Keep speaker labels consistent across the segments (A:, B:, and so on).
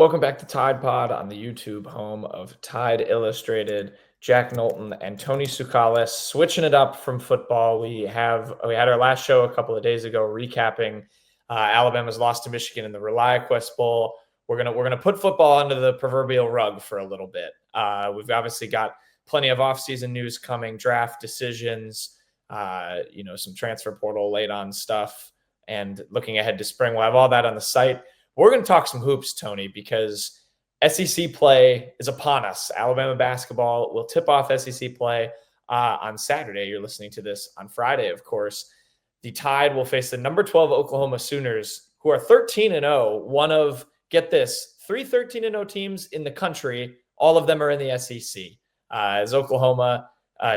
A: Welcome back to Tide Pod on the YouTube home of Tide Illustrated. Jack Knowlton and Tony Tsoukalis switching it up from football. We had our last show a couple of days ago recapping Alabama's loss to Michigan in the ReliaQuest Bowl. We're gonna put football under the proverbial rug for a little bit. We've obviously got plenty of offseason news coming, draft decisions, some transfer portal late on stuff, and looking ahead to spring. We'll have all that on the site. We're going to talk some hoops, Tony, because SEC play is upon us. Alabama basketball will tip off SEC play on Saturday. You're listening to this on Friday, of course. The Tide will face the number 12 Oklahoma Sooners, who are 13-0, one of, get this, 3 13-0 teams in the country. All of them are in the SEC, as Oklahoma,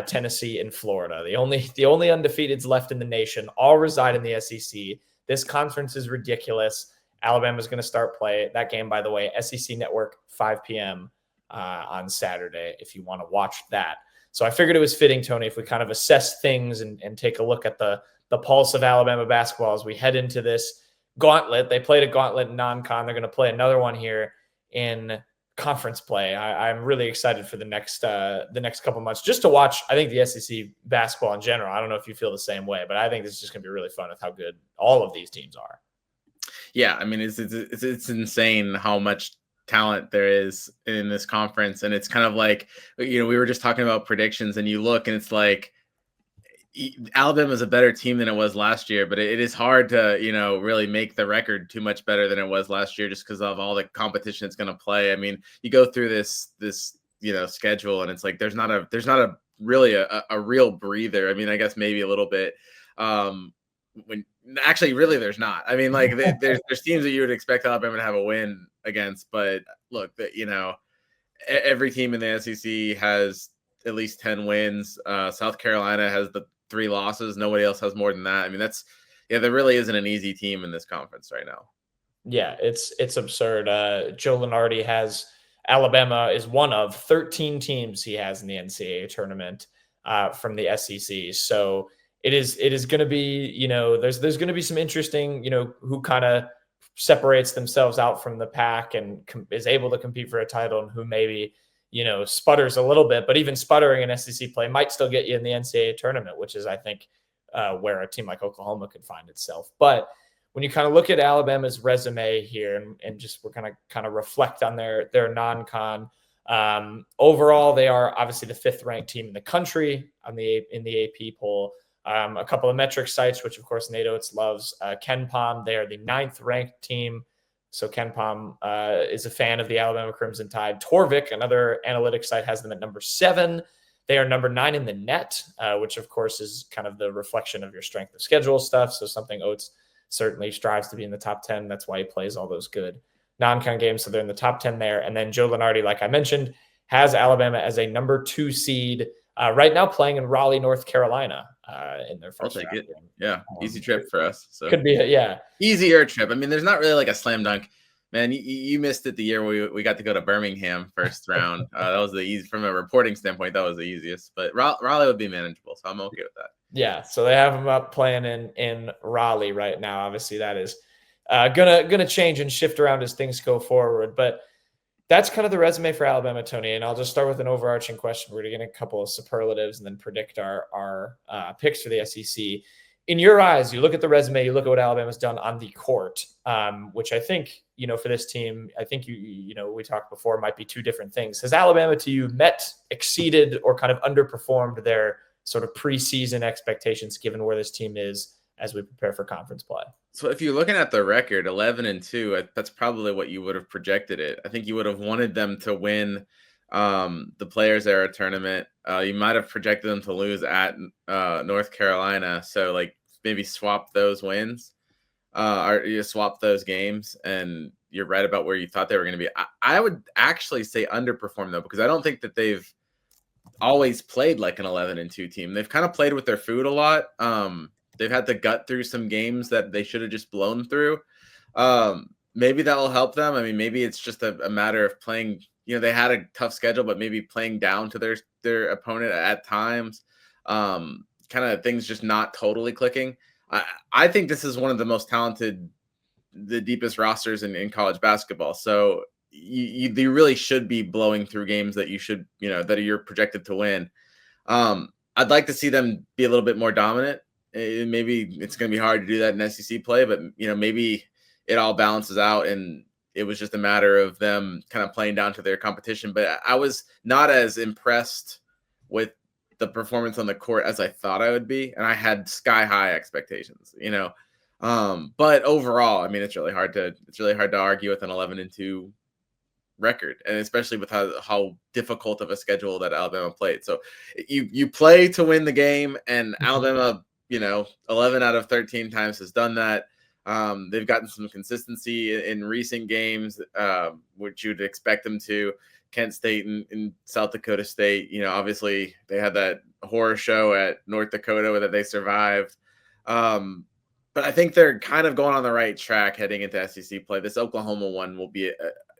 A: Tennessee, and Florida. The only undefeateds left in the nation all reside in the SEC. This conference is ridiculous. Alabama's going to start play. That game, by the way, SEC Network, 5 p.m. On Saturday, if you want to watch that. So I figured it was fitting, Tony, if we kind of assess things and take a look at the pulse of Alabama basketball as we head into this gauntlet. They played a gauntlet in non-con. They're going to play another one here in conference play. I'm really excited for the next couple months just to watch. I think the SEC basketball in general. I don't know if you feel the same way, but I think this is just going to be really fun with how good all of these teams are.
B: Yeah, I mean, it's insane how much talent there is in this conference. And it's kind of like, we were just talking about predictions, and you look and it's like Alabama is a better team than it was last year, but it is hard to, really make the record too much better than it was last year just because of all the competition it's going to play. I mean, you go through this schedule and it's like there's not a really a real breather. I mean, I guess maybe a little bit. When actually really there's not. I mean, like there's teams that you would expect Alabama to have a win against, but look, every team in the SEC has at least 10 wins. South Carolina has the 3 losses. Nobody else has more than that. I mean, there really isn't an easy team in this conference right now.
A: Yeah, it's absurd. Joe Lunardi has Alabama is one of 13 teams he has in the NCAA tournament from the SEC. So it is going to be, there's going to be some interesting, who kind of separates themselves out from the pack and is able to compete for a title, and who maybe, sputters a little bit, but even sputtering in SEC play might still get you in the NCAA tournament, which is, I think, where a team like Oklahoma could find itself. But when you kind of look at Alabama's resume here and just we're kind of reflect on their non-con, overall, they are obviously the 5th ranked team in the country in the AP poll. A couple of metric sites, which of course Nate Oates loves. KenPom, they are the 9th ranked team. So KenPom is a fan of the Alabama Crimson Tide. Torvik, another analytics site, has them at number 7. They are number 9 in the net, which of course is kind of the reflection of your strength of schedule stuff. So something Oates certainly strives to be in the top 10. That's why he plays all those good non-con games. So they're in the top 10 there. And then Joe Lunardi, like I mentioned, has Alabama as a number 2 seed right now, playing in Raleigh, North Carolina in their first
B: round. I'll take it.
A: game.
B: Yeah, easy trip for us. So
A: could be,
B: easier trip. I mean, there's not really like a slam dunk. Man, you missed it the year we got to go to Birmingham first round. That was the easy from a reporting standpoint. That was the easiest, but Raleigh would be manageable, so I'm okay with that.
A: Yeah, so they have them up playing in Raleigh right now. Obviously, that is gonna change and shift around as things go forward. But that's kind of the resume for Alabama, Tony. And I'll just start with an overarching question. We're going to get a couple of superlatives and then predict our picks for the SEC. In your eyes, you look at the resume, you look at what Alabama's done on the court, which I think, for this team, I think we talked before, might be 2 different things. Has Alabama to you met, exceeded, or kind of underperformed their sort of preseason expectations, given where this team is as we prepare for conference play?
B: So if you're looking at the record, 11-2, that's probably what you would have projected it. I think you would have wanted them to win the Players Era tournament. You might have projected them to lose at North Carolina. So like maybe swap those wins or you swap those games, and you're right about where you thought they were going to be. I would actually say underperform though, because I don't think that they've always played like an 11-2 team. They've kind of played with their food a lot. They've had to gut through some games that they should have just blown through. Maybe that will help them. I mean, maybe it's just a matter of playing. They had a tough schedule, but maybe playing down to their opponent at times. Kind of things just not totally clicking. I think this is one of the most talented, the deepest rosters in college basketball. So you really should be blowing through games that you should, that you're projected to win. I'd like to see them be a little bit more dominant. Maybe it's going to be hard to do that in SEC play, but maybe it all balances out, and it was just a matter of them kind of playing down to their competition. But I was not as impressed with the performance on the court as I thought I would be, and I had sky high expectations. But overall, I mean, it's really hard to argue with an 11-2 record, and especially with how difficult of a schedule that Alabama played. So you play to win the game, and Alabama, 11 out of 13 times has done that. They've gotten some consistency in recent games, which you'd expect them to. Kent State and South Dakota State, obviously they had that horror show at North Dakota that they survived. But I think they're kind of going on the right track heading into SEC play. This Oklahoma one will be,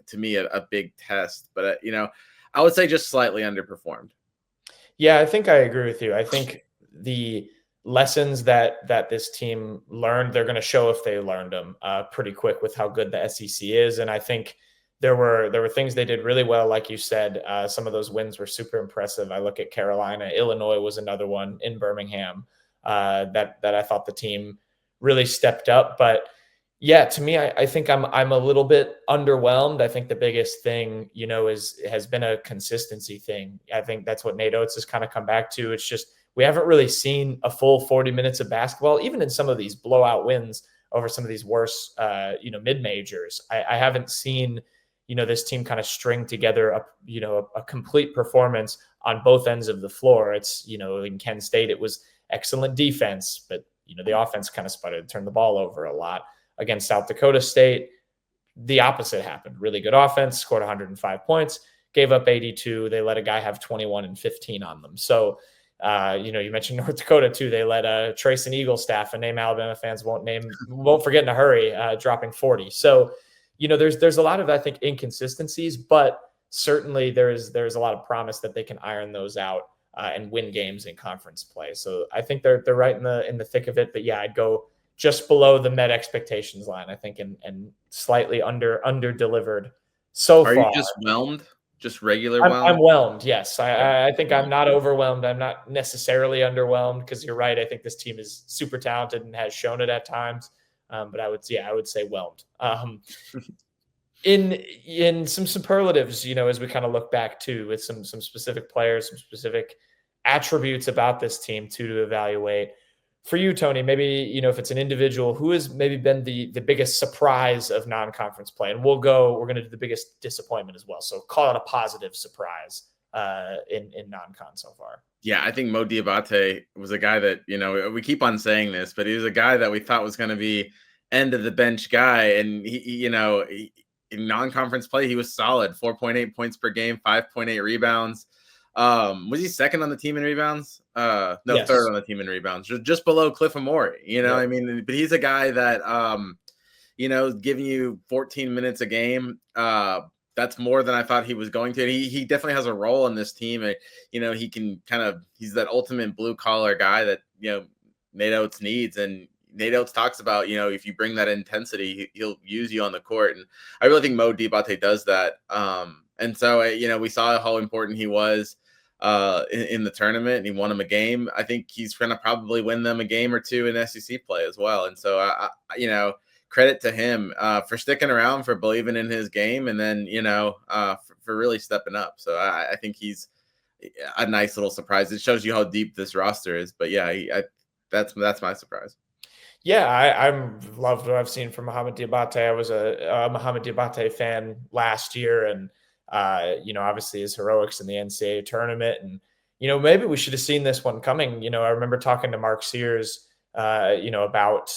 B: to me, a big test. But, I would say just slightly underperformed.
A: Yeah, I think I agree with you. I think the lessons that this team learned, they're going to show if they learned them pretty quick with how good the SEC is. And I think there were things they did really well, like you said. Some of those wins were super impressive. I look at Carolina. Illinois was another one in Birmingham that I thought the team really stepped up. But yeah, to me, I think I'm a little bit underwhelmed. I think the biggest thing, has been a consistency thing. I think that's what Nate Oates has kind of come back to. It's just we haven't really seen a full 40 minutes of basketball, even in some of these blowout wins over some of these worse, mid majors. I haven't seen, this team kind of string together a complete performance on both ends of the floor. It's, in Kent State, it was excellent defense, but the offense kind of sputtered, turned the ball over a lot. Against South Dakota State, the opposite happened. Really good offense, scored 105 points, gave up 82. They let a guy have 21 and 15 on them. So, you mentioned North Dakota too. They let Trace and Eagle staff, a name Alabama fans won't forget in a hurry, dropping 40. So, there's a lot of, I think, inconsistencies, but certainly there's a lot of promise that they can iron those out and win games in conference play. So I think they're right in the thick of it. But yeah, I'd go just below the met expectations line, I think, and slightly under delivered so
B: Are you
A: far.
B: just whelmed? Just regular
A: I'm
B: whelmed?
A: whelmed. Yes. I think I'm not overwhelmed. I'm not necessarily underwhelmed, because you're right. I think this team is super talented and has shown it at times. But I would say whelmed. In some superlatives, as we kind of look back too, with some specific players, some specific attributes about this team to evaluate. For you, Tony, maybe, if it's an individual, who has maybe been the biggest surprise of non-conference play? And we're going to do the biggest disappointment as well. So call it a positive surprise in non-con so far.
B: Yeah, I think Mo Diabate was a guy that, we keep on saying this, but he was a guy that we thought was going to be end of the bench guy. And he in non-conference play, he was solid. 4.8 points per game, 5.8 rebounds. Was he second on the team in rebounds? No, yes. Third on the team in rebounds, just below Cliff Amore. I mean, but he's a guy that, giving you 14 minutes a game. That's more than I thought he was going to. He definitely has a role in this team. And, he can he's that ultimate blue collar guy that, Nate Oates needs. And Nate Oates talks about, if you bring that intensity, he'll use you on the court. And I really think Mo Diabate does that. And so, we saw how important he was in the tournament, and he won them a game. I think he's going to probably win them a game or two in SEC play as well. And so, credit to him for sticking around, for believing in his game, and then, for really stepping up. So I think he's a nice little surprise. It shows you how deep this roster is. But yeah, that's my surprise.
A: Yeah, I'm loved what I've seen from Mohamed Diabate. I was a Mohamed Diabate fan last year, and obviously his heroics in the NCAA tournament. And, maybe we should have seen this one coming. I remember talking to Mark Sears, about,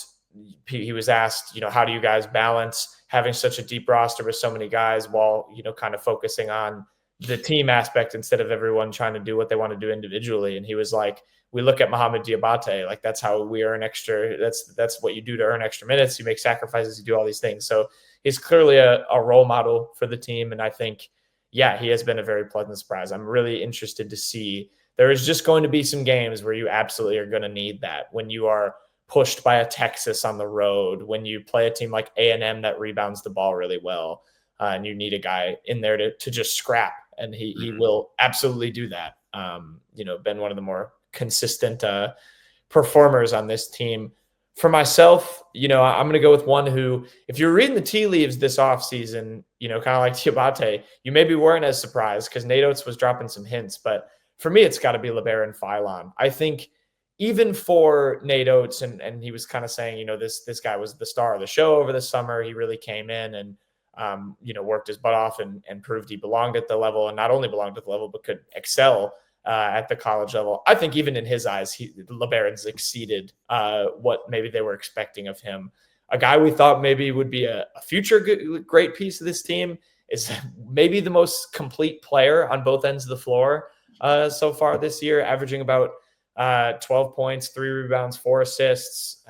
A: he was asked, how do you guys balance having such a deep roster with so many guys while, kind of focusing on the team aspect instead of everyone trying to do what they want to do individually. And he was like, we look at Mohamed Diabate, like that's how we earn extra. That's what you do to earn extra minutes. You make sacrifices, you do all these things. So he's clearly a role model for the team. And I think, yeah, he has been a very pleasant surprise. I'm really interested to see. There is just going to be some games where you absolutely are going to need that, when you are pushed by a Texas on the road, when you play a team like A&M that rebounds the ball really well. and you need a guy in there to just scrap, and he
B: Mhm.
A: will absolutely do that. Been one of the more consistent performers on this team. For myself, I'm going to go with one who, if you're reading the tea leaves this offseason, kind of like Diabate, you maybe weren't as surprised because Nate Oates was dropping some hints. But for me, it's got to be LeBaron Philon. I think even for Nate Oates, and he was kind of saying, this guy was the star of the show over the summer. He really came in and worked his butt off and proved he belonged at the level, and not only belonged at the level, but could excel at the college level. I think even in his eyes, LeBaron's exceeded what maybe they were expecting of him. A guy we thought maybe would be a future great piece of this team is maybe the most complete player on both ends of the floor so far this year, averaging about 12 points, 3 rebounds, 4 assists.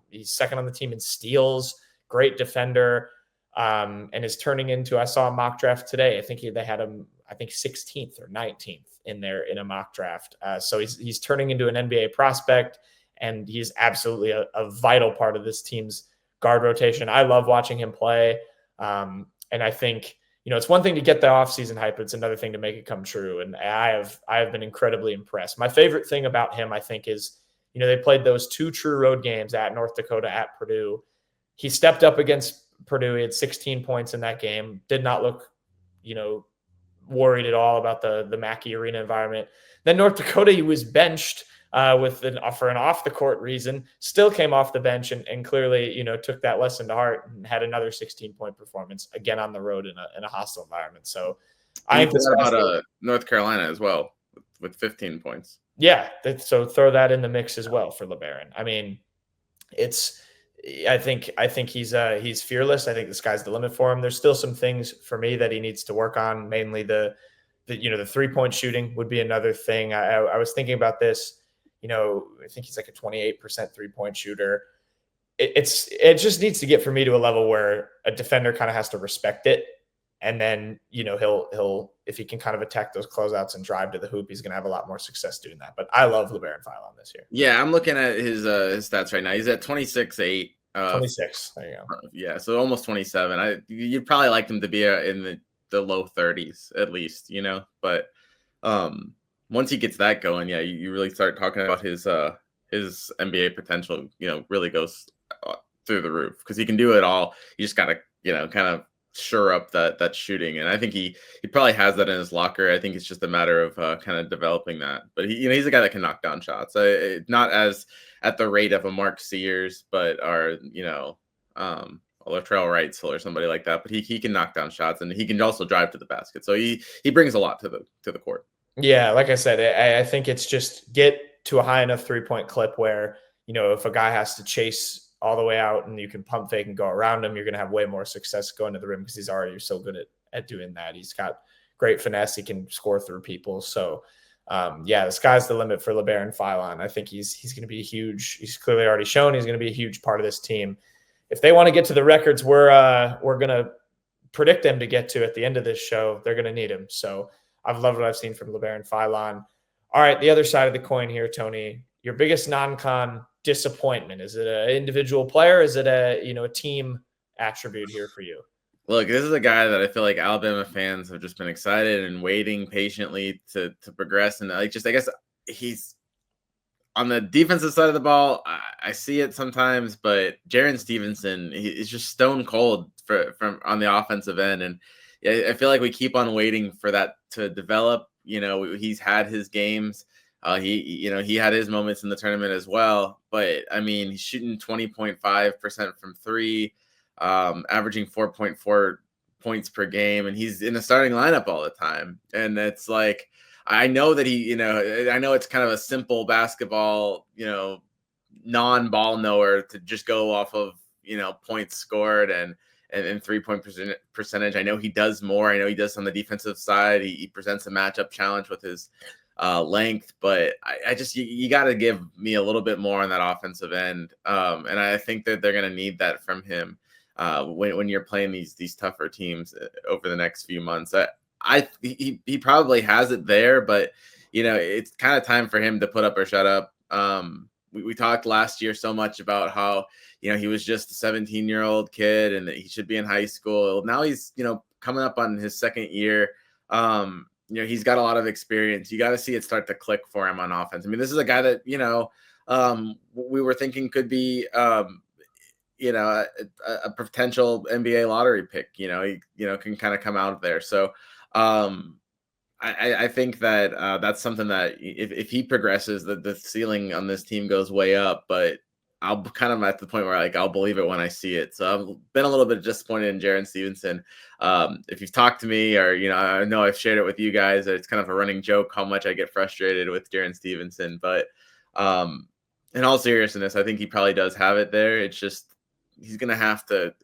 A: He's second on the team in steals, great defender, and is turning into, I saw a mock draft today. I think they had him, 16th or 19th in a mock draft. So he's turning into an NBA prospect, and he's absolutely a vital part of this team's guard rotation. I love watching him play. And I think, it's one thing to get the offseason hype, but it's another thing to make it come true. And I have been incredibly impressed. My favorite thing about him, I think, is, they played those 2 true road games at North Dakota, at Purdue. He stepped up against Purdue. He had 16 points in that game. Did not look, worried at all about the Mackey Arena environment. Then North Dakota, he was benched for an off the court reason. Still came off the bench and clearly, took that lesson to heart and had another 16-point performance again on the road in a hostile environment. So I
B: And you
A: think this
B: forgot
A: guy's
B: about North Carolina as well with 15 points.
A: yeah. So throw that in the mix as well for LeBaron. I mean, it's I think he's fearless. I think the sky's the limit for him. There's still some things for me that he needs to work on, mainly the 3-point shooting would be another thing. I was thinking about this. I think he's like a 28% 3-point shooter. It just needs to get for me to a level where a defender kind of has to respect it, and then he'll if he can kind of attack those closeouts and drive to the hoop, he's going to have a lot more success doing that. But I love LeBaron Philon this year.
B: Yeah, I'm looking at his stats right now. He's at 26-8.
A: 26. There you go.
B: Yeah, so almost 27. You'd probably like him to be in the low 30s at least, But once he gets that going, yeah, you really start talking about his NBA potential. Really goes through the roof because he can do it all. You just gotta kind of shore up that shooting, and I think he probably has that in his locker. I think it's just a matter of kind of developing that. But he's a guy that can knock down shots. Not as at the rate of a Mark Sears, but a Latrell Wrightsville or somebody like that. But he can knock down shots, and he can also drive to the basket. So he brings a lot to the court.
A: Yeah, like I said, I think it's just get to a high enough 3-point clip where, if a guy has to chase all the way out and you can pump fake and go around him, you're going to have way more success going to the rim because he's already so good at doing that. He's got great finesse. He can score through people. So, the sky's the limit for LeBaron Philon. I think he's going to be huge. He's clearly already shown he's going to be a huge part of this team. If they want to get to the records we're going to predict them to get to at the end of this show, they're going to need him. So I've loved what I've seen from LeBaron Philon. All right, the other side of the coin here, Tony. Your biggest non-con disappointment? Is it an individual player? Is it a team attribute here for you?
B: Look, this is a guy that I feel like Alabama fans have just been excited and waiting patiently to progress. And I guess he's on the defensive side of the ball. I see it sometimes, but Jaren Stevenson, is just stone cold from on the offensive end. And I feel like we keep on waiting for that to develop. He's had his games. He had his moments in the tournament as well. But I mean, he's shooting 20.5% from 3, averaging 4.4 points per game, and he's in the starting lineup all the time. And it's like, I know that I know it's kind of a simple basketball, non-ball knower to just go off of, points scored and 3-point percentage. I know he does more. I know he does on the defensive side. He presents a matchup challenge with his length, but I just you got to give me a little bit more on that offensive end, and I think that they're going to need that from him when you're playing these tougher teams over the next few months. He probably has it there, but it's kind of time for him to put up or shut up. We talked last year so much about how he was just a 17-year-old kid and that he should be in high school. Now he's coming up on his second year. He's got a lot of experience. You got to see it start to click for him on offense. I mean, this is a guy that, we were thinking could be, a potential NBA lottery pick. He, can kind of come out of there. So, I think that that's something that if he progresses, the ceiling on this team goes way up. But I'll kind of at the point where I'll believe it when I see it. So I've been a little bit disappointed in Jaren Stevenson. If you've talked to me, or I know I've shared it with you guys, it's kind of a running joke how much I get frustrated with Jaren Stevenson. But in all seriousness, I think he probably does have it there. It's just he's gonna have to.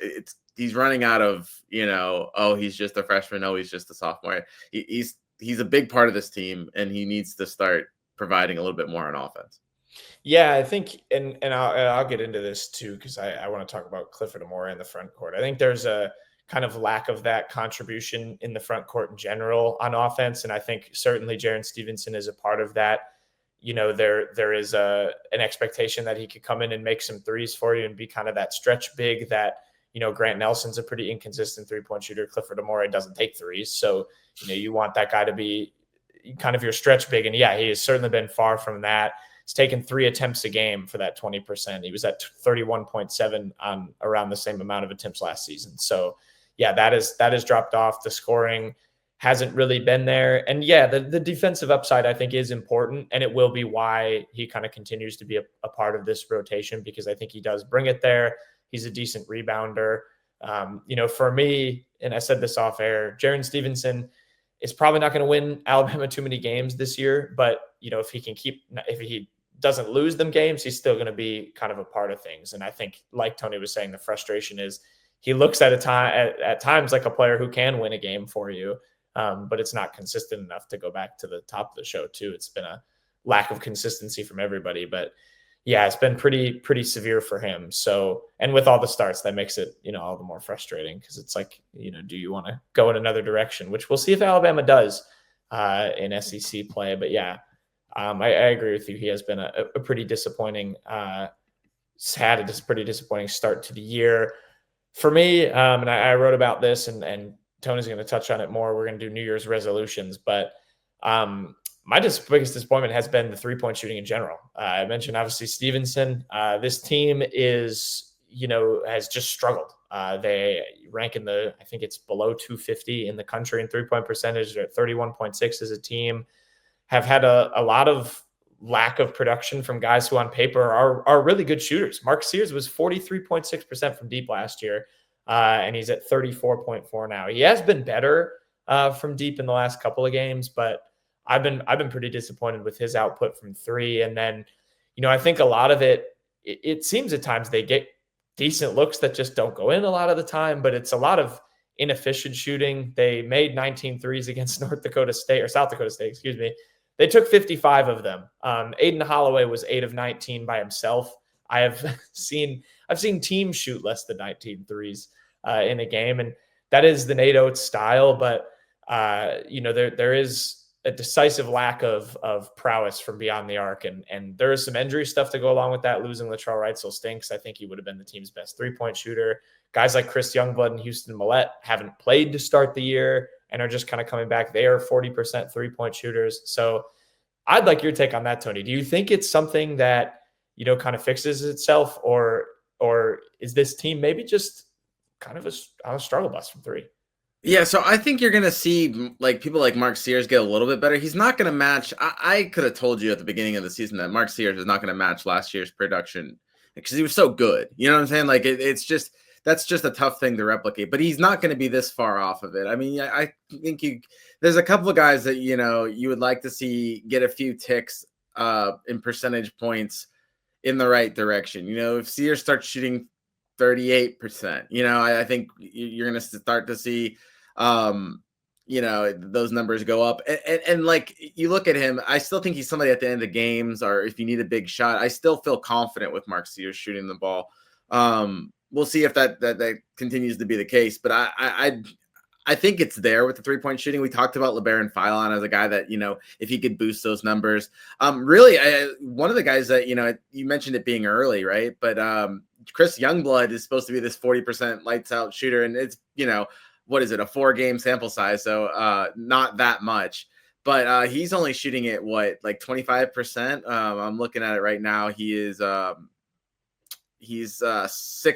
B: He's running out of oh, he's just a freshman. Oh, he's just a sophomore. He's a big part of this team, and he needs to start providing a little bit more on offense.
A: Yeah, I think, and I'll get into this too because I want to talk about Clifford Amore in the front court. I think there's a kind of lack of that contribution in the front court in general on offense, and I think certainly Jaren Stevenson is a part of that. There is an expectation that he could come in and make some threes for you and be kind of that stretch big that Grant Nelson's a pretty inconsistent 3-point shooter. Clifford Amore doesn't take threes, so you want that guy to be kind of your stretch big, and yeah, he has certainly been far from that. He's taken 3 attempts a game for that 20%. He was at 31.7 on around the same amount of attempts last season. So yeah, that is dropped off. The scoring hasn't really been there. And yeah, the defensive upside I think is important, and it will be why he kind of continues to be a part of this rotation, because I think he does bring it there. He's a decent rebounder. For me, and I said this off air, Jaren Stevenson is probably not going to win Alabama too many games this year, but if he doesn't lose them games, he's still going to be kind of a part of things. And I think, like Tony was saying, the frustration is he looks at times like a player who can win a game for you, but it's not consistent enough to go back to the top of the show too. It's been a lack of consistency from everybody, but yeah, it's been pretty severe for him. So, and with all the starts, that makes it, all the more frustrating, because it's like, do you want to go in another direction, which we'll see if Alabama does in SEC play. But yeah, I agree with you. He has been a pretty disappointing, had a pretty disappointing start to the year for me. And I wrote about this, and Tony's going to touch on it more. We're going to do New Year's resolutions, but my biggest disappointment has been the 3-point shooting in general. I mentioned obviously Stevenson. This team has just struggled. They rank I think it's below 250 in the country in 3-point percentage. They're at 31.6 as a team. Have had a lot of lack of production from guys who on paper are really good shooters. Mark Sears was 43.6% from deep last year, and he's at 34.4 now. He has been better from deep in the last couple of games, but I've been pretty disappointed with his output from three. And then, I think a lot of it seems at times they get decent looks that just don't go in a lot of the time, but it's a lot of inefficient shooting. They made 19 threes against South Dakota State, excuse me. They took 55 of them. Aiden Holloway was 8 of 19 by himself. I've seen teams shoot less than 19 threes in a game, and that is the Nate Oates style. But there is a decisive lack of prowess from beyond the arc, and there is some injury stuff to go along with that. Losing Latrell Wrightsell stinks. I think he would have been the team's best 3-point shooter. Guys like Chris Youngblood and Houston Millett haven't played to start the year and are just kind of coming back. They are 40% 3-point shooters. So I'd like your take on that, Tony. Do you think it's something that, kind of fixes itself, or is this team maybe just kind of on a struggle bus from three?
B: Yeah, so I think you're going to see people like Mark Sears get a little bit better. He's not going to match. I could have told you at the beginning of the season that Mark Sears is not going to match last year's production because he was so good. You know what I'm saying? Like it's just that's just a tough thing to replicate. But he's not going to be this far off of it. I mean, I think there's a couple of guys that you would like to see get a few ticks in percentage points in the right direction. If Sears starts shooting 38%, I think you're going to start to see those numbers go up. And like you look at him, I still think he's somebody at the end of games, or if you need a big shot, I still feel confident with Mark Sears shooting the ball. We'll see if that continues to be the case, but I think it's there with the 3-point shooting. We talked about LeBaron Philon as a guy that, if he could boost those numbers, really one of the guys that, you mentioned it being early, right? But Chris Youngblood is supposed to be this 40% lights out shooter. And it's, what is it, a 4-game sample size, so not that much. But he's only shooting it what, like 25%. I'm looking at it right now. He's 6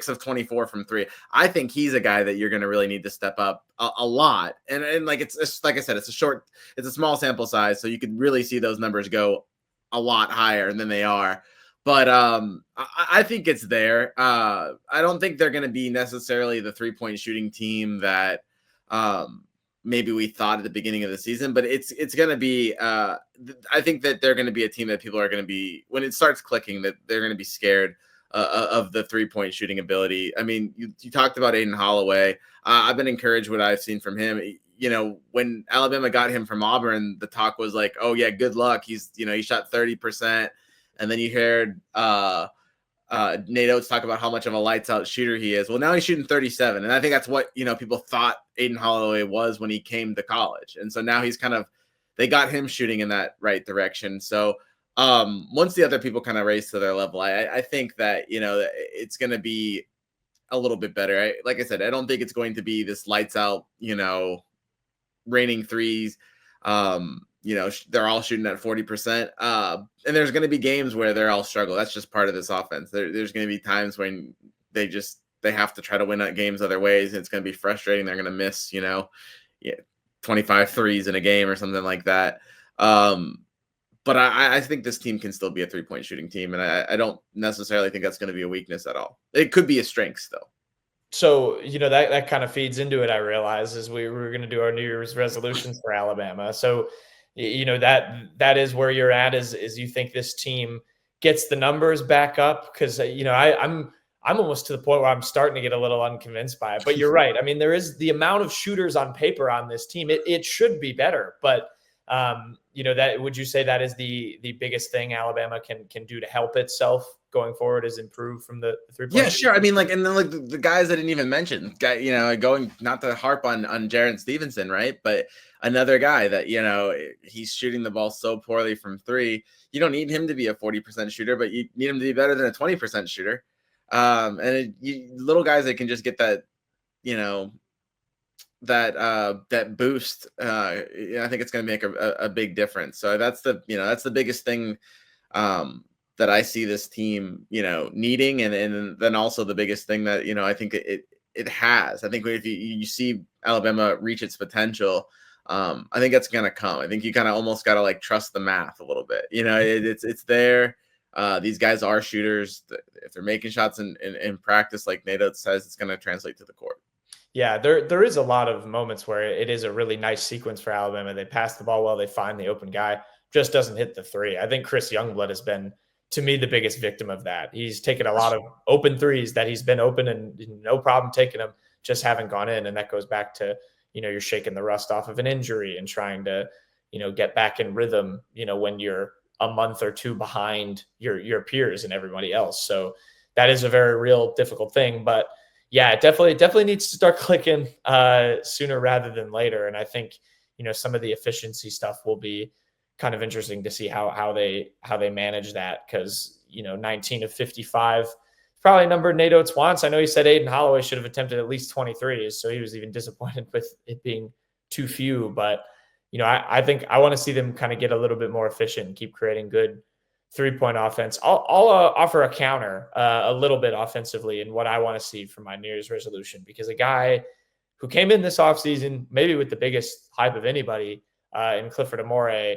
B: of 24 from three. I think he's a guy that you're going to really need to step up a lot. And like it's like I said, it's a small sample size, so you could really see those numbers go a lot higher than they are. But I think it's there. I don't think they're going to be necessarily the 3-point shooting team that maybe we thought at the beginning of the season, but it's going to be. I think that they're going to be a team that people are going to be, when it starts clicking, that they're going to be scared of the 3-point shooting ability. I mean, you talked about Aiden Holloway. I've been encouraged what I've seen from him. You know, when Alabama got him from Auburn, the talk was like, oh yeah, good luck. He shot 30%. And then you heard Nate Oates talk about how much of a lights out shooter he is. Well, now he's shooting 37. And I think that's what, people thought Aiden Holloway was when he came to college. And so now they got him shooting in that right direction. So once the other people kind of raise to their level, I think that, it's going to be a little bit better. Like I said, I don't think it's going to be this lights out, raining threes. They're all shooting at 40%. And there's going to be games where they're all struggle. That's just part of this offense. There's going to be times when they have to try to win games other ways. And it's going to be frustrating. They're going to miss, 25 threes in a game or something like that. But I think this team can still be a 3-point shooting team. And I don't necessarily think that's going to be a weakness at all. It could be a strength though.
A: So, that kind of feeds into it, I realize, as we were going to do our New Year's resolutions for Alabama. So, that is where you're at, is you think this team gets the numbers back up? Because, I'm almost to the point where I'm starting to get a little unconvinced by it. But you're right. I mean, there is the amount of shooters on paper on this team. It should be better. But, that, would you say that is the biggest thing Alabama can do to help itself going forward, is improve from the 3-point?
B: Yeah, sure. I mean, and then the guys I didn't even mention, going, not to harp on Jaren Stevenson, right? But another guy that, he's shooting the ball so poorly from three. You don't need him to be a 40% shooter, but you need him to be better than a 20% shooter. Little guys that can just get that, that boost. I think it's going to make a big difference. So that's the biggest thing that I see this team, needing. And then also the biggest thing that, I think it has. I think if you see Alabama reach its potential, I think that's going to come. I think you kind of almost got to trust the math a little bit. It's there. These guys are shooters. If they're making shots in practice, like Nate says, it's going to translate to the court.
A: Yeah, there is a lot of moments where it is a really nice sequence for Alabama. They pass the ball well, they find the open guy, just doesn't hit the three. I think Chris Youngblood has been, to me, the biggest victim of that. He's taken a lot of open threes that he's been open and no problem taking them, just haven't gone in. And that goes back to, you're shaking the rust off of an injury and trying to, get back in rhythm, when you're a month or two behind your peers and everybody else. So that is a very real difficult thing. But yeah, it definitely needs to start clicking sooner rather than later. And I think, some of the efficiency stuff will be kind of interesting to see how they manage that. Because, 19 of 55, probably a number Nate Oates wants. I know he said Aiden Holloway should have attempted at least 23, so he was even disappointed with it being too few. But, I think I want to see them kind of get a little bit more efficient and keep creating good 3-point offense. I'll offer a counter a little bit offensively in what I want to see from my New Year's resolution, because a guy who came in this offseason, maybe with the biggest hype of anybody in Clifford Amore,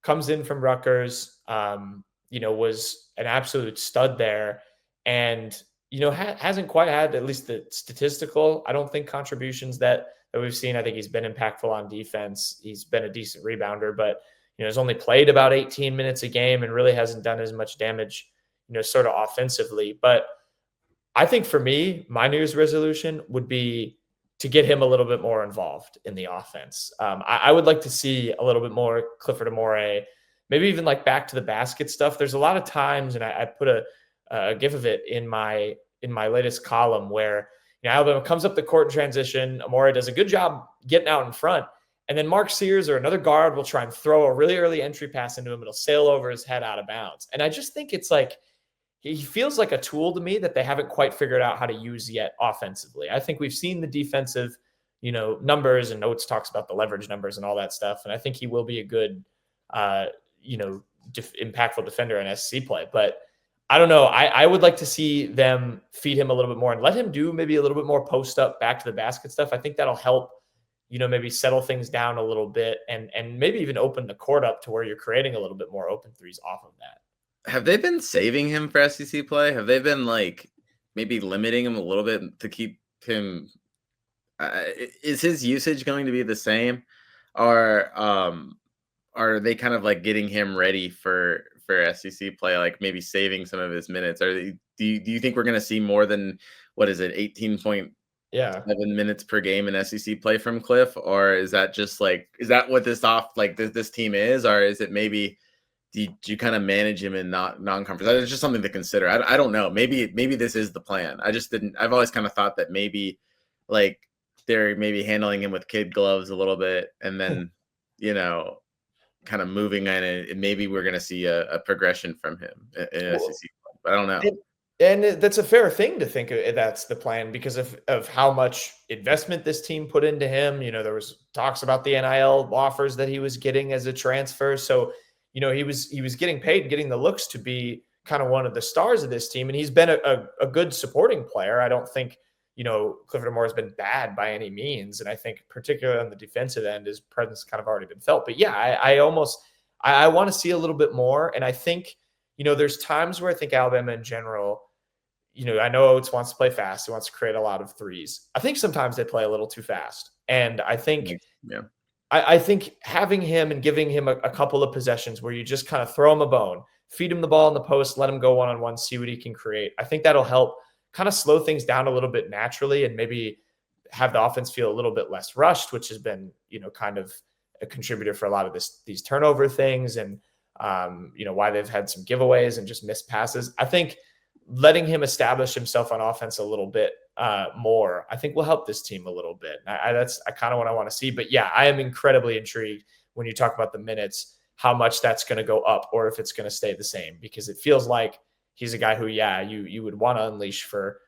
A: comes in from Rutgers, was an absolute stud there, and, hasn't quite had at least the statistical, I don't think, contributions that we've seen. I think he's been impactful on defense. He's been a decent rebounder, but has only played about 18 minutes a game and really hasn't done as much damage, sort of offensively. But I think for me, my New Year's resolution would be to get him a little bit more involved in the offense. I would like to see a little bit more Clifford Amore, maybe even back to the basket stuff. There's a lot of times, and I put a gif of it in my latest column, where Alabama comes up the court in transition. Amore does a good job getting out in front. And then Mark Sears or another guard will try and throw a really early entry pass into him. It'll sail over his head out of bounds. And I just think it's he feels like a tool to me that they haven't quite figured out how to use yet offensively. I think we've seen the defensive, numbers, and Notes talks about the leverage numbers and all that stuff. And I think he will be a good, uh, impactful defender in SEC play. But I don't know. I would like to see them feed him a little bit more and let him do maybe a little bit more post up, back to the basket stuff. I think that'll help, maybe settle things down a little bit and maybe even open the court up to where you're creating a little bit more open threes off of that.
B: Have they been saving him for SEC play? Have they been like maybe limiting him a little bit to keep him? Is his usage going to be the same, or are they kind of like getting him ready for SEC play, like maybe saving some of his minutes? Do you think we're going to see more than, what is it, 18.7
A: Yeah.
B: minutes per game in SEC play from Cliff, or is that just like, is that what this team is, or is it maybe do you kind of manage him in non-conference? It's just something to consider. I don't know. Maybe this is the plan. I've always kind of thought that maybe like they're maybe handling him with kid gloves a little bit, and then kind of moving in, and maybe we're going to see a progression from him in
A: Well,
B: SEC. I don't know.
A: and that's a fair thing to think that's the plan because of how much investment this team put into him. There was talks about the NIL offers that he was getting as a transfer. So, he was getting paid, getting the looks to be kind of one of the stars of this team. And he's been a good supporting player. I don't think, Clifford Moore has been bad by any means. And I think particularly on the defensive end, his presence kind of already been felt. But yeah, I want to see a little bit more. And I think, there's times where I think Alabama in general, I know Oates wants to play fast. He wants to create a lot of threes. I think sometimes they play a little too fast. And I think,
B: Yeah.
A: I think having him and giving him a couple of possessions where you just kind of throw him a bone, feed him the ball in the post, let him go one-on-one, see what he can create. I think that'll help kind of slow things down a little bit naturally and maybe have the offense feel a little bit less rushed, which has been, kind of a contributor for a lot of these turnover things and, why they've had some giveaways and just missed passes. I think letting him establish himself on offense a little bit more, I think will help this team a little bit. That's kind of what I want to see. But yeah, I am incredibly intrigued when you talk about the minutes, how much that's going to go up or if it's going to stay the same, because it feels like he's a guy who, you would want to unleash for,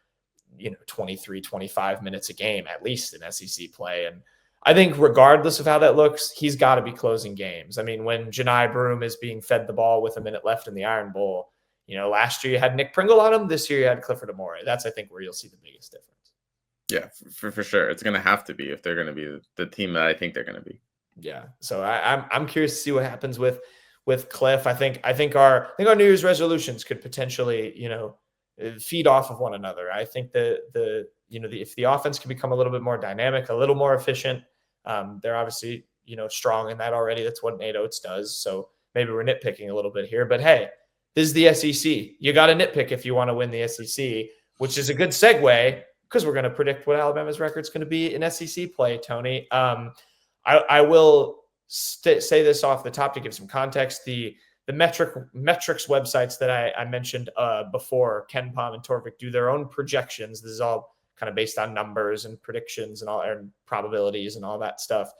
A: 23, 25 minutes a game, at least in SEC play. And I think regardless of how that looks, he's got to be closing games. I mean, when Janai Broom is being fed the ball with a minute left in the Iron Bowl, last year you had Nick Pringle on him. This year you had Clifford Amore. That's, I think, where you'll see the biggest difference.
B: Yeah, for sure. It's going to have to be if they're going to be the team that I think they're going to be.
A: Yeah. So I'm curious to see what happens with Cliff. I think our New Year's resolutions could potentially, feed off of one another. I think if the offense can become a little bit more dynamic, a little more efficient, they're obviously, strong in that already. That's what Nate Oates does. So maybe we're nitpicking a little bit here, but hey, this is the SEC. You got to nitpick if you want to win the SEC, which is a good segue because we're going to predict what Alabama's record is going to be in SEC play, Tony. I will say this off the top to give some context. The metrics websites that I mentioned before, Ken Palm and Torvik, do their own projections. This is all kind of based on numbers and predictions and all and probabilities and all that stuff.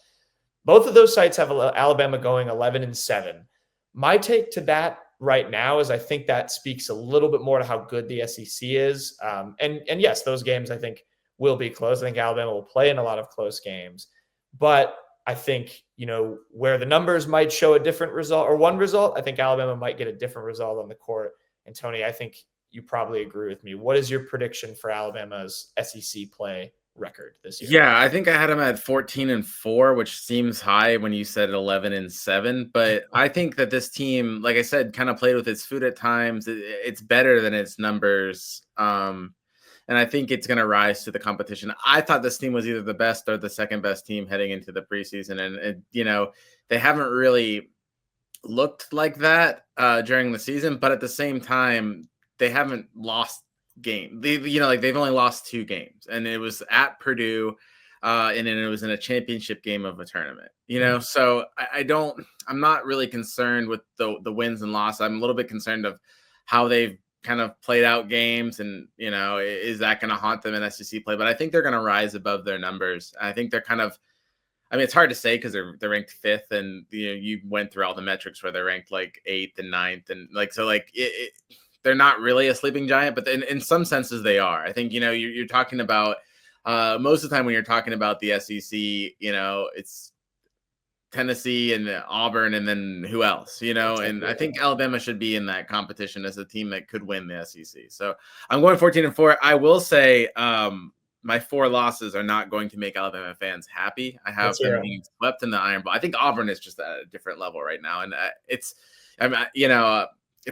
A: Both of those sites have Alabama going 11-7. My take to that right now is I think that speaks a little bit more to how good the SEC is. And yes, those games I think will be close. I think Alabama will play in a lot of close games. But I think, where the numbers might show a different result or one result, I think Alabama might get a different result on the court. And Tony, I think you probably agree with me. What is your prediction for Alabama's SEC play record this year?
B: Yeah, I think I had them at 14-4, which seems high when you said 11-7. But I think that this team, like I said, kind of played with its food at times. It's better than its numbers. And I think it's going to rise to the competition. I thought this team was either the best or the second best team heading into the preseason. And they haven't really looked like that during the season. But at the same time, they haven't lost game. They've only lost 2 games. And it was at Purdue. And then it was in a championship game of a tournament. So I'm not really concerned with the wins and losses. I'm a little bit concerned of how they've kind of played out games and, is that going to haunt them in SEC play? But I think they're going to rise above their numbers. I think they're kind of, it's hard to say because they're ranked 5th and, you went through all the metrics where they're ranked like 8th and 9th. And they're not really a sleeping giant, but in some senses they are. I think, you're talking about Most of the time when you're talking about the SEC, it's Tennessee and Auburn, and then who else, and
A: Exactly.
B: I think Alabama should be in that competition as a team that could win the SEC. So I'm going 14-4. I will say my 4 losses are not going to make Alabama fans happy. I
A: Let's
B: have
A: hear
B: them
A: it.
B: being swept in the Iron Bowl. I think Auburn is just at a different level right now, and it's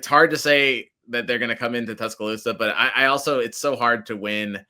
B: hard to say that they're going to come into Tuscaloosa, but I also, it's so hard to win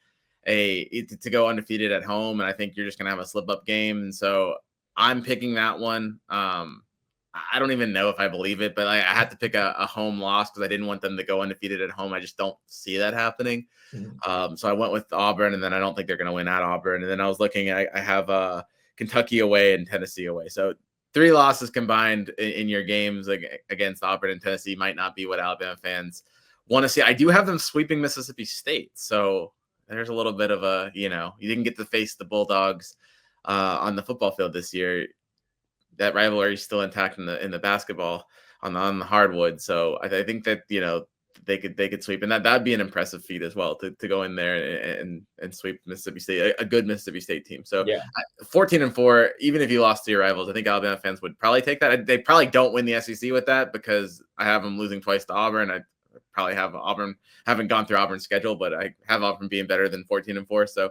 B: to go undefeated at home, and I think you're just going to have a slip up game, and so I'm picking that one. I don't even know if I believe it, but I had to pick a home loss because I didn't want them to go undefeated at home. I just don't see that happening.
A: Mhm.
B: So I went with Auburn, and then I don't think they're going to win at Auburn. And then I was looking, I have Kentucky away and Tennessee away. So 3 losses combined in your games against Auburn and Tennessee might not be what Alabama fans want to see. I do have them sweeping Mississippi State. So there's a little bit of you didn't get to face the Bulldogs on the football field this year. That rivalry is still intact in the basketball on the hardwood. So I think that they could sweep, and that'd be an impressive feat as well to go in there and sweep Mississippi State, a good Mississippi State team. So
A: Yeah.
B: 14-4, even if you lost to your rivals, I think Alabama fans would probably take that. They probably don't win the SEC with that because I have them losing twice to Auburn. I probably have Auburn, haven't gone through Auburn's schedule, but I have Auburn being better than 14-4. So,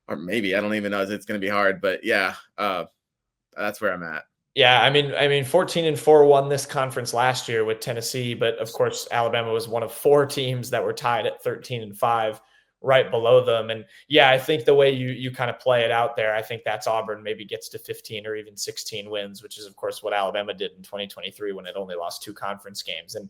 B: or maybe, I don't even know. It's going to be hard, but yeah, that's where I'm at.
A: Yeah, I mean, 14-4 won this conference last year with Tennessee, but of course, Alabama was one of 4 teams that were tied at 13-5, right below them. And yeah, I think the way you kind of play it out there, I think that's Auburn maybe gets to 15 or even 16 wins, which is of course what Alabama did in 2023 when it only lost 2 conference games. And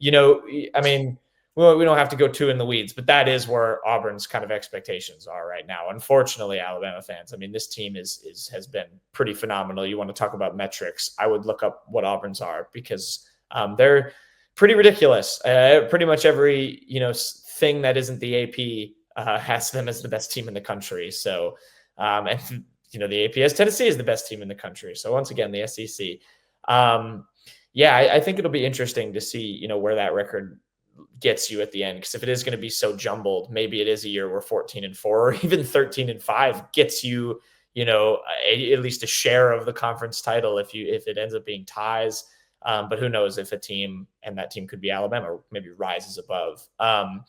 A: I mean, well, we don't have to go too in the weeds, but that is where Auburn's kind of expectations are right now. Unfortunately, Alabama fans, I mean, this team has been pretty phenomenal. You want to talk about metrics? I would look up what Auburn's are because they're pretty ridiculous. Pretty much every thing that isn't the AP has them as the best team in the country. So, and the AP has Tennessee is the best team in the country. So once again, the SEC. Yeah, I think it'll be interesting to see where that record gets you at the end, because if it is going to be so jumbled, maybe it is a year where 14-4 or even 13-5 gets you at least a share of the conference title if it ends up being ties. But who knows if a team, and that team could be Alabama, maybe rises above. I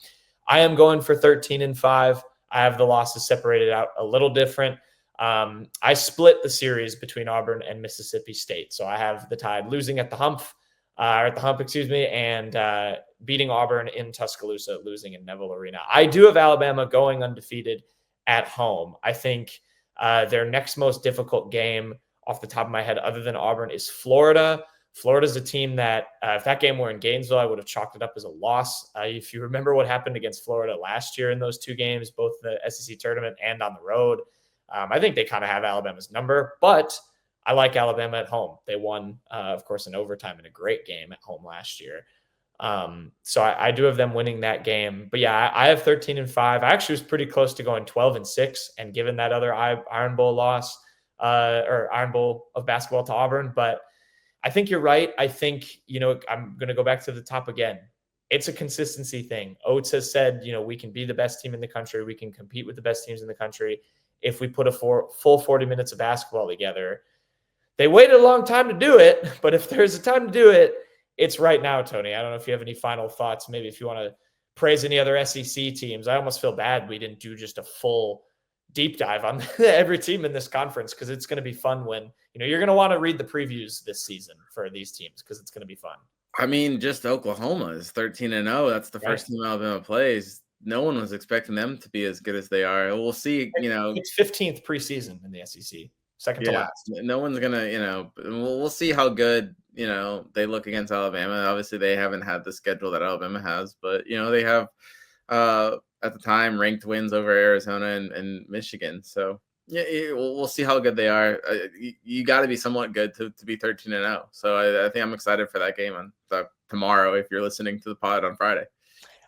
A: am going for 13-5. I have the losses separated out a little different. I split the series between Auburn and Mississippi State, so I have the Tide losing at the hump, excuse me, and beating Auburn in Tuscaloosa, losing in Neville Arena. I do have Alabama going undefeated at home. I think their next most difficult game off the top of my head, other than Auburn, is Florida. Florida's a team that, if that game were in Gainesville, I would have chalked it up as a loss. If you remember what happened against Florida last year in those 2 games, both the SEC tournament and on the road, I think they kind of have Alabama's number, but I like Alabama at home. They won, of course, in overtime in a great game at home last year. So I do have them winning that game. But yeah, I have 13-5. I actually was pretty close to going 12-6, and given that other Iron Bowl loss, or Iron Bowl of basketball to Auburn. But I think you're right. I think, I'm going to go back to the top again. It's a consistency thing. Oates has said, we can be the best team in the country. We can compete with the best teams in the country if we put a full 40 minutes of basketball together. They waited a long time to do it, but if there's a time to do it, it's right now, Tony. I don't know if you have any final thoughts. Maybe if you want to praise any other SEC teams. I almost feel bad we didn't do just a full deep dive on every team in this conference, because it's going to be fun when you're going to want to read the previews this season for these teams, because it's going to be fun.
B: I mean, just Oklahoma is 13-0. That's the first team Alabama plays. No one was expecting them to be as good as they are. We'll see.
A: It's 15th preseason in the SEC, second to last.
B: No one's gonna. We'll see how good they look against Alabama. Obviously, they haven't had the schedule that Alabama has, but they have at the time ranked wins over Arizona and Michigan. So yeah, we'll see how good they are. You got to be somewhat good to be 13-0. So I think I'm excited for that game on tomorrow. If you're listening to the pod on Friday,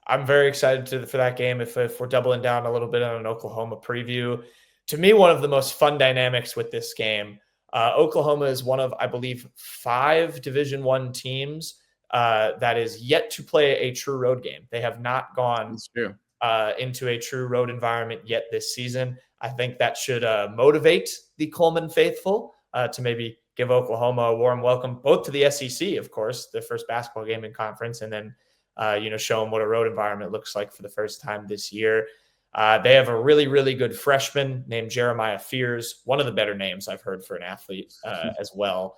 A: I'm very excited for that game. If we're doubling down a little bit on an Oklahoma preview, to me, one of the most fun dynamics with this game, Oklahoma is one of, I believe, 5 Division I teams that is yet to play a true road game. They have not gone into a true road environment yet this season. I think that should motivate the Coleman faithful to maybe give Oklahoma a warm welcome, both to the SEC, of course, the first basketball game in conference, and then show them what a road environment looks like for the first time this year. They have a really, really good freshman named Jeremiah Fears, one of the better names I've heard for an athlete as well.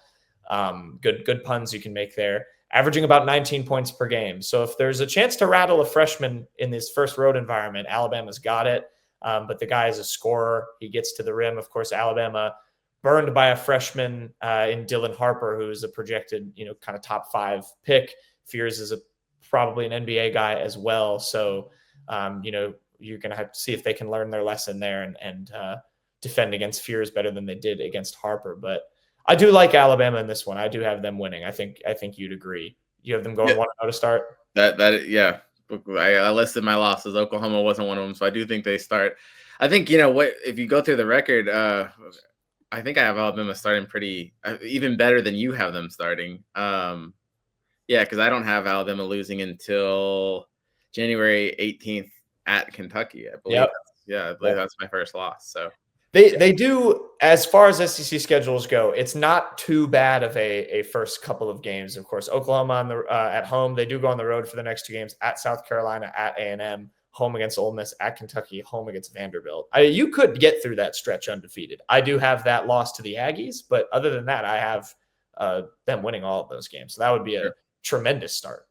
A: Good puns you can make there. Averaging about 19 points per game. So if there's a chance to rattle a freshman in this first road environment, Alabama's got it. But the guy is a scorer. He gets to the rim. Of course, Alabama burned by a freshman in Dylan Harper, who is a projected, kind of top 5 pick. Fears is probably an NBA guy as well. So, you're going to have to see if they can learn their lesson there and defend against Fears better than they did against Harper. But I do like Alabama in this one. I do have them winning. I think you'd agree. You have them going 1-0 to start.
B: Yeah. I listed my losses. Oklahoma wasn't one of them, so I do think they start. I think what if you go through the record, I think I have Alabama starting pretty even better than you have them starting. Because I don't have Alabama losing until January 18th at Kentucky. I believe. Yep. I believe that's my first loss. So.
A: They do, as far as SEC schedules go, it's not too bad of a first couple of games. Of course, Oklahoma at home, they do go on the road for the next 2 games at South Carolina, at A&M, home against Ole Miss, at Kentucky, home against Vanderbilt. You could get through that stretch undefeated. I do have that loss to the Aggies, but other than that, I have them winning all of those games. So that would be a tremendous start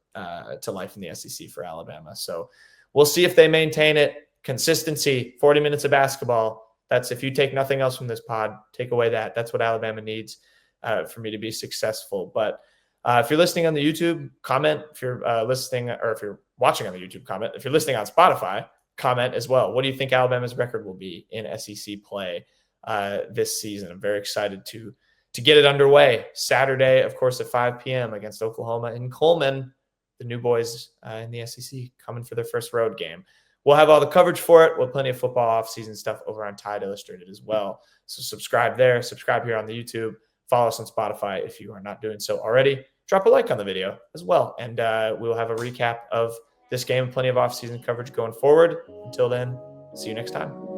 A: to life in the SEC for Alabama. So we'll see if they maintain it. Consistency, 40 minutes of basketball. That's, if you take nothing else from this pod, take away that. That's what Alabama needs for me to be successful. But if you're listening on the YouTube, comment. If you're listening, or if you're watching on the YouTube, comment. If you're listening on Spotify, comment as well. What do you think Alabama's record will be in SEC play this season? I'm very excited to get it underway. Saturday, of course, at 5 p.m. against Oklahoma in Coleman. The new boys in the SEC coming for their first road game. We'll have all the coverage for it. We'll have plenty of football off-season stuff over on Tide Illustrated as well. So subscribe there. Subscribe here on the YouTube. Follow us on Spotify if you are not doing so already. Drop a like on the video as well. And we'll have a recap of this game and plenty of off-season coverage going forward. Until then, see you next time.